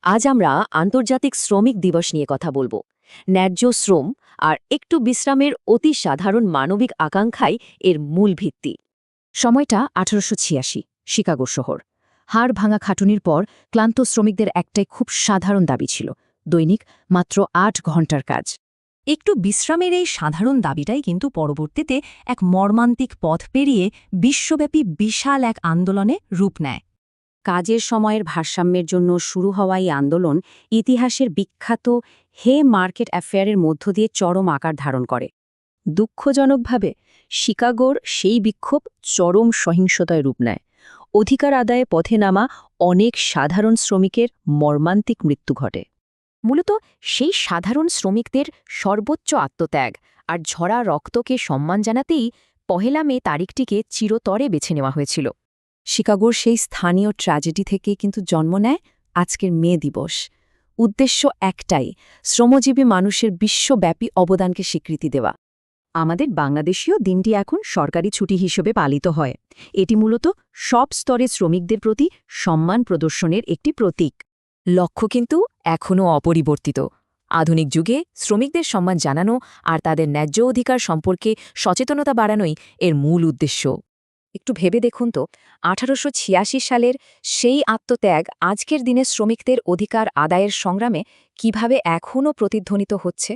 আজ আমরা আন্তর্জাতিক শ্রমিক দিবস নিয়ে কথা বলবো। ন্যায্য শ্রম আর একটু বিশ্রামের অতি সাধারণ মানবিক আকাঙ্ক্ষাই এর মূল ভিত্তি। সময়টা ১৮৮৬, শিকাগো শহর। হাড় ভাঙা খাটুনির পর ক্লান্ত শ্রমিকদের একটাই খুব সাধারণ দাবি ছিল, দৈনিক মাত্র ৮ ঘণ্টার কাজ। একটু বিশ্রামের এই সাধারণ দাবিটাই কিন্তু পরবর্তীতে এক মর্মান্তিক পথ পেরিয়ে বিশ্বব্যাপী বিশাল এক আন্দোলনে রূপ নেয়। কাজের সময়ের ভারসাম্যের জন্য শুরু হওয়া এই আন্দোলন ইতিহাসের বিখ্যাত হে মার্কেট অ্যাফেয়ারের মধ্য দিয়ে চরম আকার ধারণ করে। দুঃখজনকভাবে শিকাগোর সেই বিক্ষোভ চরম সহিংসতায় রূপ নেয়। অধিকার আদায়ে পথে নামা অনেক সাধারণ শ্রমিকের মর্মান্তিক মৃত্যু ঘটে। মূলত সেই সাধারণ শ্রমিকদের সর্বোচ্চ আত্মত্যাগ আর ঝরা রক্তকে সম্মান জানাতেই ১ মে তারিখটিকে চিরতরে বেছে নেওয়া হয়েছিল। শিকাগোর সেই স্থানীয় ট্র্যাজেডি থেকে কিন্তু জন্ম নেয় আজকের মে দিবস। উদ্দেশ্য একটাই, শ্রমজীবী মানুষের বিশ্বব্যাপী অবদানকে স্বীকৃতি দেওয়া। আমাদের বাংলাদেশীয় দিনটি এখন সরকারি ছুটি হিসেবে পালিত হয়। এটি মূলত সব স্তরের শ্রমিকদের প্রতি সম্মান প্রদর্শনের একটি প্রতীক। লক্ষ্য কিন্তু এখনও অপরিবর্তিত। আধুনিক যুগে শ্রমিকদের সম্মান জানানো আর তাদের ন্যায্য অধিকার সম্পর্কে সচেতনতা বাড়ানোই এর মূল উদ্দেশ্য। একটু ভেবে দেখুন তো, ১৮৮৬ সালের সেই আত্মত্যাগ আজকের দিনে শ্রমিকদের অধিকার আদায়ের সংগ্রামে কিভাবে এখনও প্রতিধ্বনিত হচ্ছে।